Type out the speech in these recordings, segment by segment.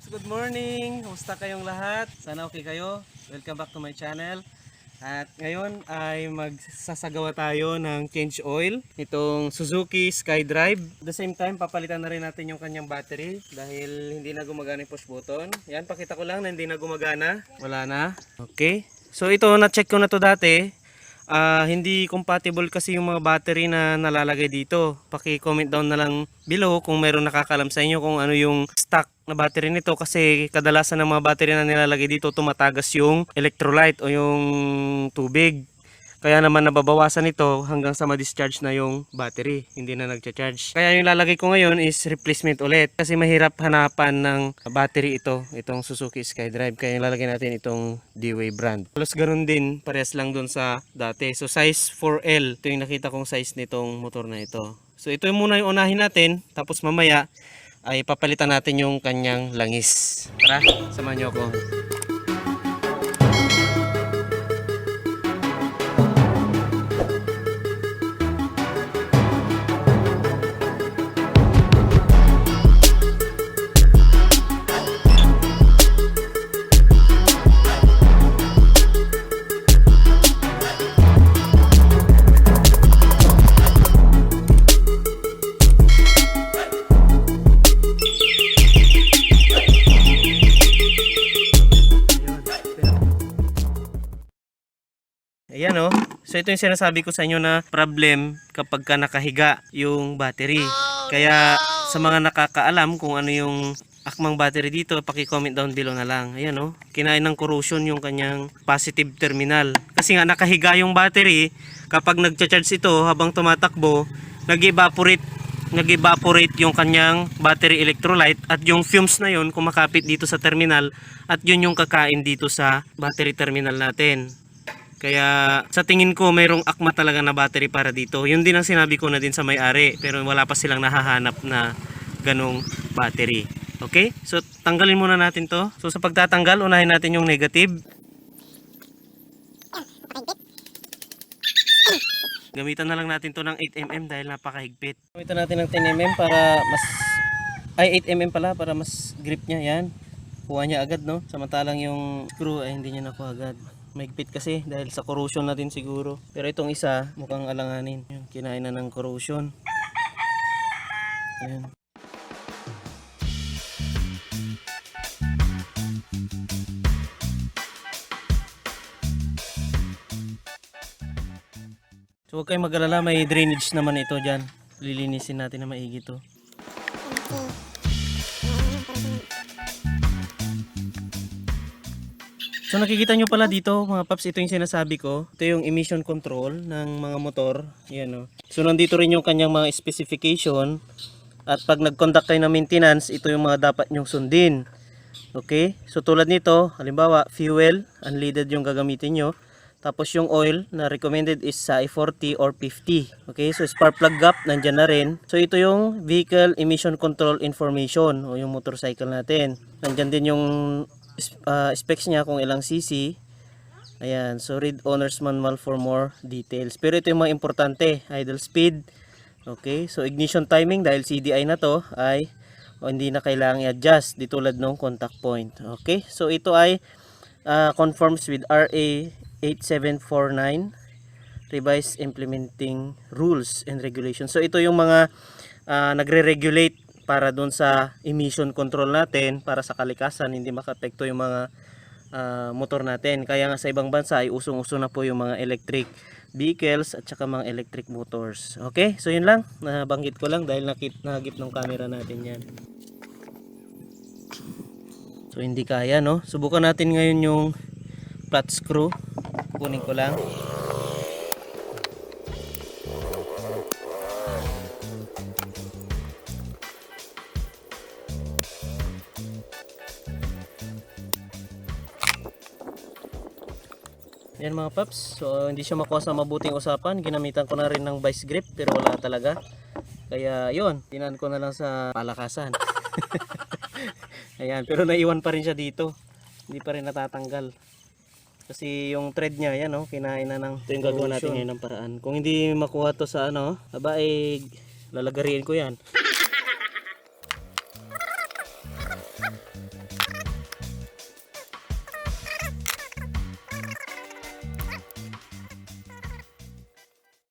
Good morning! Kumusta kayong lahat? Sana okay kayo. Welcome back to my channel. At ngayon ay magsasagawa tayo ng change oil itong Suzuki SkyDrive. At the same time, papalitan na rin natin yung kanyang battery dahil hindi na gumagana yung push button. Yan, pakita ko lang na hindi na gumagana. Wala na. Okay. So ito, na-check ko na to dati. Hindi compatible kasi yung mga battery na nalalagay dito. Paki-comment down na lang below kung mayroong nakakalam sa inyo kung ano yung stock na battery nito, kasi kadalasan ng mga battery na nilalagay dito tumatagas yung electrolyte o yung tubig. Kaya naman nababawasan ito hanggang sa ma-discharge na yung battery, hindi na nagcha-charge. Kaya yung lalagay ko ngayon is replacement ulit kasi mahirap hanapan ng battery itong Suzuki SkyDrive. Kaya yung lalagay natin itong D-Way brand. Plus ganun din, parehas lang dun sa dati. So size 4L, ito yung nakita kong size nitong motor na ito. So ito yung muna yung unahin natin, tapos mamaya ay papalitan natin yung kanyang langis. Tara, samahan nyo ako. Ayan o. So ito yung sinasabi ko sa inyo na problem kapag ka nakahiga yung battery. Kaya sa mga nakakaalam kung ano yung akmang battery dito, paki-comment down below na lang. Ayan o. Kinain ng corrosion yung kanyang positive terminal. Kasi nga nakahiga yung battery, kapag nagcha-charge ito habang tumatakbo, nag-evaporate yung kanyang battery electrolyte, at yung fumes na yun kumakapit dito sa terminal, at yun yung kakain dito sa battery terminal natin. Kaya sa tingin ko mayroong akma talaga na battery para dito. Yun din ang sinabi ko na din sa may-ari, pero wala pa silang nahahanap na ganong battery. Okay? So tanggalin muna natin to. So sa pagtatanggal, unahin natin yung negative. Gamitan na lang natin to ng 8mm dahil napakahigpit. Gamitan natin ng 10mm para mas 8mm pala para mas grip niya. Yan. Kuha niya agad, no? Samantalang yung screw ay hindi niya nakuha agad. Mahigpit kasi dahil sa corrosion na din siguro. Pero itong isa mukhang alanganin. Yan, kinain na ng corrosion. Ayan. So huwag kayong mag-alala, may drainage naman ito dyan. Lilinisin natin na maigi to. So nakikita nyo pala dito mga paps, ito yung sinasabi ko. Ito yung emission control ng mga motor. Yan, oh. So nandito rin yung kanyang mga specification. At pag nag-conduct kayo ng maintenance, ito yung mga dapat nyong sundin. Okay? So tulad nito, halimbawa fuel, unleaded yung gagamitin nyo. Tapos yung oil na recommended is sa 40 or 50. Okay? So spark plug gap, nandyan na rin. So ito yung vehicle emission control information o yung motorcycle natin. Nandyan din yung specs niya kung ilang cc. Ayan, so read owner's manual for more details. Pero ito yung mga importante, idle speed. Okay, so ignition timing, dahil CDI na to ay hindi na kailangang i-adjust di tulad ng contact point. Okay, so ito ay conforms with RA 8749 revised implementing rules and regulations. So ito yung mga nagre-regulate para doon sa emission control natin, para sa kalikasan, hindi makaapekto yung mga motor natin. Kaya nga sa ibang bansa ay usong-uso na po yung mga electric vehicles at saka mga electric motors. Okay, so yun lang, nabanggit ko lang dahil nahagip ng camera natin yan. So hindi kaya, no? Subukan natin ngayon yung flat screw. Kunin ko lang. Yan mga paps, so hindi siya makuha sa mabuting usapan. Ginamitan ko na rin ng vice grip pero wala talaga. Kaya yun, tinan ko na lang sa palakasan. Ayan, pero naiwan pa rin siya dito. Hindi pa rin natatanggal. Kasi yung thread niya, yan oh, kinain na ng. Ito yung gagawin natin ngayon ng paraan. Kung hindi makuha to sa ano, aba ay lalagariin ko yan.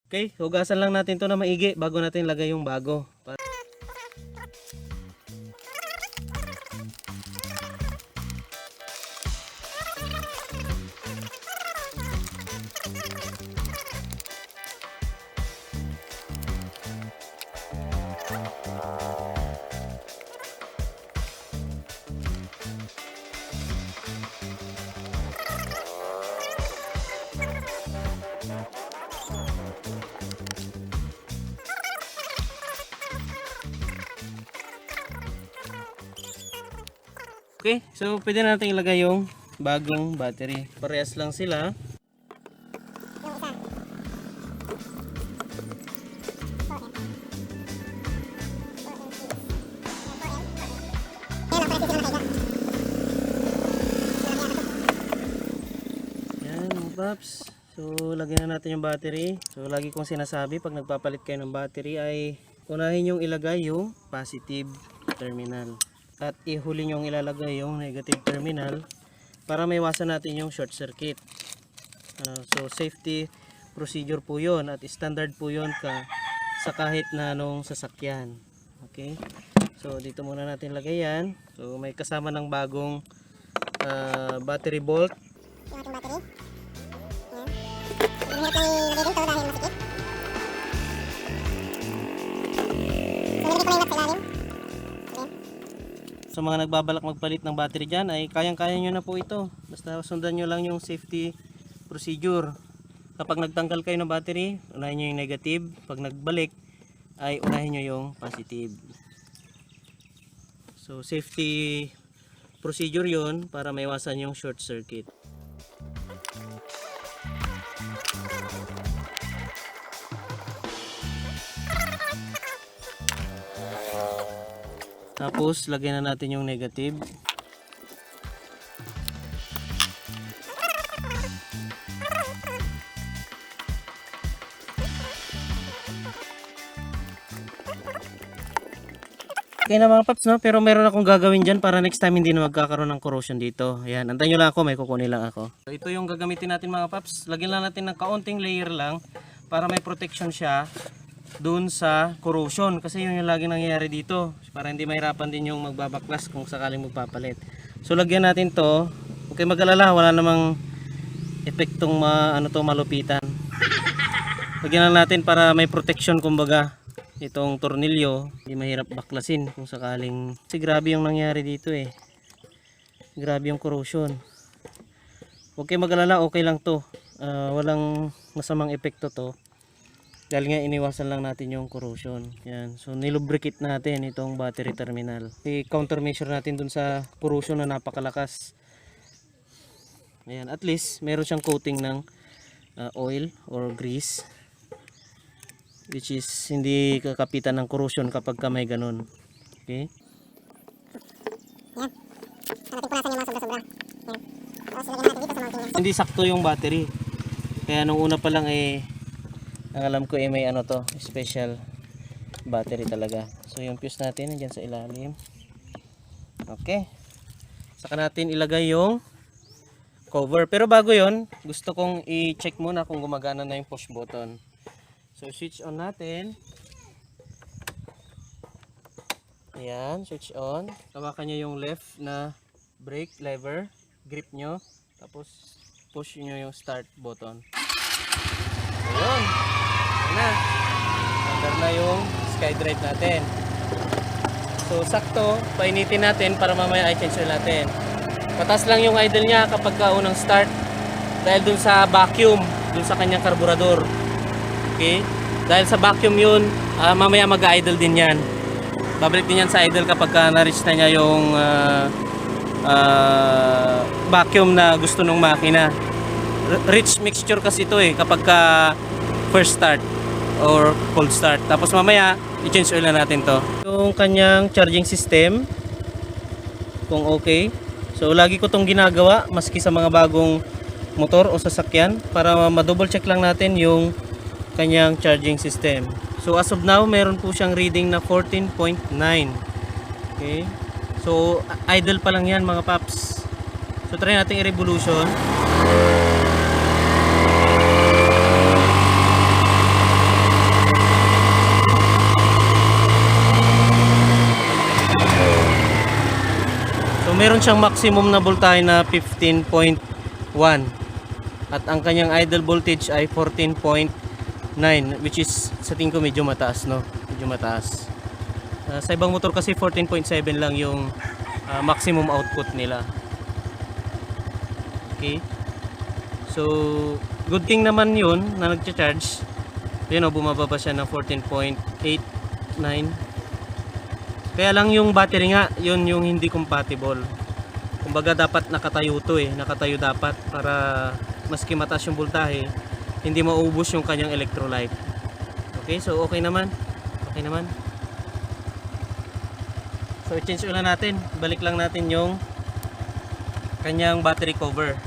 Okay, hugasan lang natin to na maigi bago natin lagay yung bago. Okay, so pwede natin ilagay yung bagong battery. Parehas lang sila. Yan mga paps. So lagyan na natin yung battery. So lagi kong sinasabi pag nagpapalit kayo ng battery ay unahin yung ilagay yung positive terminal. At ihuli nyo ilalagay yung negative terminal para maiwasan natin yung short circuit. So safety procedure po yun at standard po yun sa kahit na anong sasakyan. Okay, so dito muna natin lagay yan. So may kasama ng bagong battery bolt. Yung ating battery. Yan. Mahirap lang ilagay dito dahil masikip. So nilagay ko na yung lock sa ilalim. Sa mga nagbabalak magpalit ng battery dyan ay kayang-kaya nyo na po ito. Basta sundan nyo lang yung safety procedure. Kapag nagtanggal kayo ng battery, unahin nyo yung negative. Pag nagbalik ay unahin nyo yung positive. So safety procedure yon para maiwasan yung short circuit. Tapos lagyan na natin yung negative. Okay na mga paps, no? Pero meron akong gagawin dyan para next time hindi na magkakaroon ng corrosion dito. Ayan, antayin nyo lang ako, may kukunin lang ako. So, ito yung gagamitin natin mga paps. Lagyan lang natin ng kaunting layer lang para may protection siya dun sa corrosion. Kasi yun yung laging nangyayari dito. Para hindi mahirapan din yung magbabaklas kung sakaling magpapalit. So lagyan natin to. Okay, mag-alala, wala namang epektong malupitan. Lagyan lang natin para may protection kumbaga. Itong tornilyo, hindi mahirap baklasin kung sakaling. Kasi grabe yung nangyari dito eh. Grabe yung corrosion. Okay, mag-alala, okay lang to. Walang masamang epekto to. Dahil nga iniwasan lang natin yung corrosion. Yan. So nilubricate natin itong battery terminal. I-countermeasure natin dun sa corrosion na napakalakas. Ayan. At least meron siyang coating ng oil or grease. Which is hindi kakapitan ng corrosion kapag may ganun. Okay? Yan. Natin punasan yung mga sobra-sobra. Yan. Tapos lagyan natin dito sa mounting niya. Hindi sakto yung battery. Kaya nung una pa lang ang alam ko may to, special battery talaga. So yung fuse natin nandiyan sa ilalim. Okay. Saka natin ilagay yung cover. Pero bago yon, gusto kong i-check muna kung gumagana na yung push button. So switch on natin. Ayan, switch on. Hawakan nyo yung left na brake lever, grip nyo, tapos push nyo yung start button. Ayun. Ayan na. Under na yung SkyDrive natin. So sakto, painitin natin para mamaya i-change oil natin. Patas lang yung idle niya kapag unang start dahil dun sa vacuum, dun sa kanyang karburador. Okay? Dahil sa vacuum yun, mamaya mag-idle din yan. Babalik din yan sa idle kapag na-reach na niya yung vacuum na gusto ng makina. Rich mixture kasi ito kapag first start or cold start. Tapos mamaya, i-change oil na natin to. Yung kanyang charging system, kung okay. So lagi ko tong ginagawa maski sa mga bagong motor o sasakyan para ma-double check lang natin yung kanyang charging system. So as of now, meron po siyang reading na 14.9. Okay? So idle pa lang yan mga paps. So try natin i-revolution. So meron siyang maximum na voltahe na 15.1 at ang kanyang idle voltage ay 14.9, which is sa tingin ko medyo mataas, no? Medyo mataas. Sa ibang motor kasi 14.7 lang yung maximum output nila. Okay. So good thing naman yun na nagcha-charge. Yun o, bumababa siya ng 14.89. Kaya lang yung battery nga, yun yung hindi compatible. Kumbaga dapat nakatayo to eh. Nakatayo dapat para maski mataas yung voltahe, hindi maubos yung kanyang electrolyte. Okay, so okay naman. Okay naman. So i-change ulit natin. Balik lang natin yung kanyang battery cover.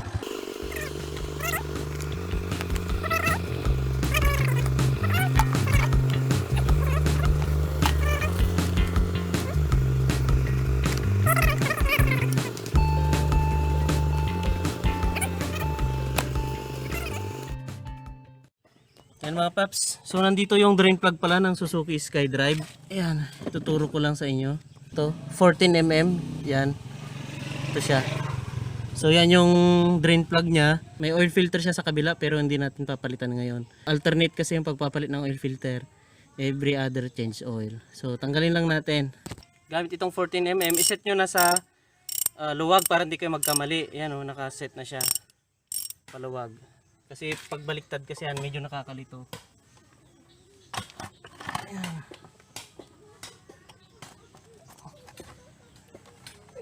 Yan mga paps. So nandito yung drain plug pala ng Suzuki SkyDrive. Ayan, tuturo ko lang sa inyo. Ito, 14mm. Yan. Ito siya. So yan yung drain plug niya. May oil filter siya sa kabila pero hindi natin papalitan ngayon. Alternate kasi yung pagpapalit ng oil filter. Every other change oil. So tanggalin lang natin. Gamit itong 14mm, iset nyo na sa luwag para hindi kayo magkamali. Yan o, nakaset na siya. Paluwag. Kasi pagbaliktad kasi yan, medyo nakakalito. Ayan.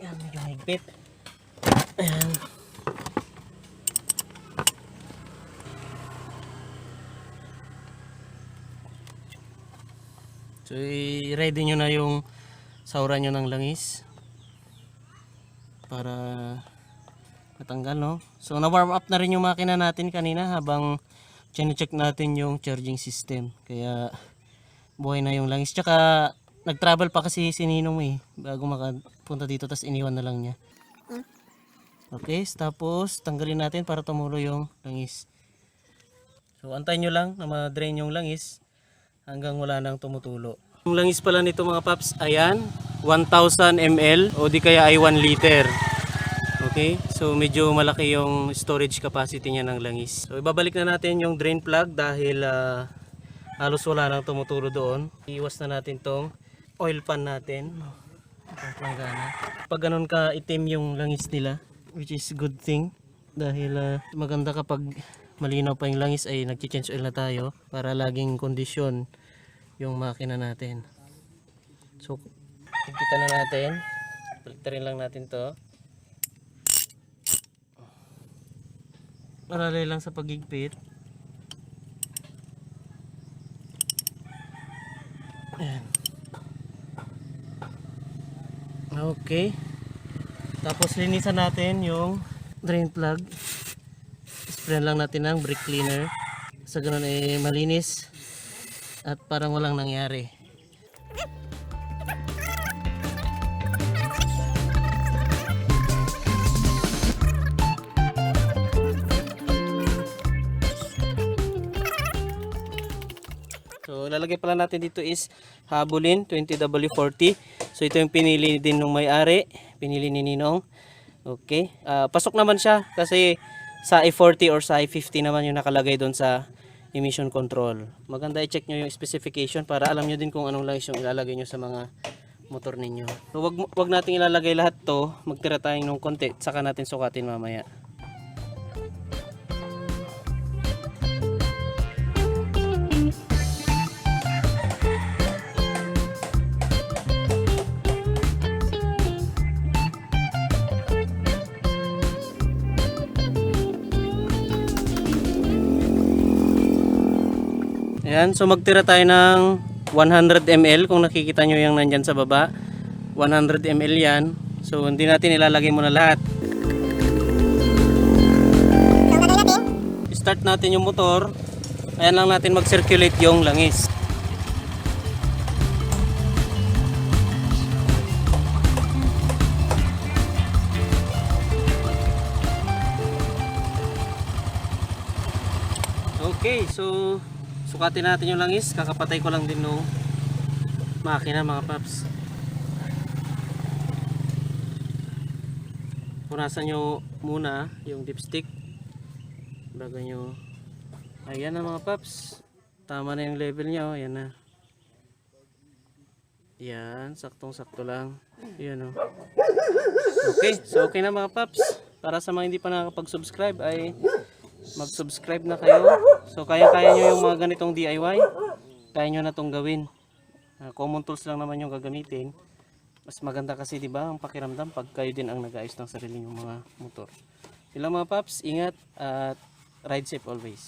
Ayan, medyo higpit. Ayan. So, i-ready nyo na yung sauran nyo ng langis. Para matanggal, no? So na-warm up na rin yung makina natin kanina habang check natin yung charging system. Kaya buhay na yung langis. Tsaka nag-travel pa kasi si Ninong eh bago makapunta dito, tas iniwan na lang niya. Okay, tapos tanggalin natin para tumulo yung langis. So antayin nyo lang na ma-drain yung langis hanggang wala nang tumutulo. Yung langis pala nito mga paps, ayan, 1000 ml o di kaya ay 1 liter. Okay, so medyo malaki yung storage capacity niya ng langis. So ibabalik na natin yung drain plug dahil halos wala nang tumutulo doon. Iwas na natin tong oil pan natin. Pag ganun ka itim yung langis nila, which is good thing dahil maganda kapag malinaw pa yung langis ay nag-change oil na tayo para laging kondisyon yung makina natin. So higpitan na natin. Baliktarin lang natin to. Paralay lang sa paghigpit. Ayan. Okay. Tapos linisan natin yung drain plug. Sprayan lang natin ng brake cleaner. Sa ganun ay malinis at parang walang nangyari. So lalagay pala natin dito is Habulin 20W40. So ito yung pinili din ng may-ari, pinili ni Ninong. Okay, pasok naman siya kasi sa i40 or sa i50 naman yung nakalagay doon sa emission control. Maganda i-check nyo yung specification para alam nyo din kung anong langis yung ilalagay nyo sa mga motor ninyo. So wag natin ilalagay lahat to, magtira tayo ng konti, saka natin sukatin mamaya. Ayan, so magtira tayo ng 100 ml kung nakikita nyo yung nandyan sa baba. 100 ml yan. So hindi natin ilalagay muna lahat. Start natin yung motor. Ayan lang natin mag-circulate yung langis. Okay, so sukatin natin yung langis. Kakapatay ko lang din ng makina mga paps. punasan nyo muna yung dipstick bago nyo. Ayan na mga paps, tama na yung level nya. Ayan na, yan, saktong sakto lang. Ayan o. Okay, so okay na mga paps. Para sa mga hindi pa nakakapag-subscribe ay mag-subscribe na kayo. So kaya-kaya nyo yung mga ganitong DIY, kaya nyo na itong gawin. Common tools lang naman yung gagamitin. Mas maganda kasi, di ba, ang pakiramdam pag kayo din ang nag-ayos ng sarili yung mga motor. Sila mga paps, ingat at ride safe always.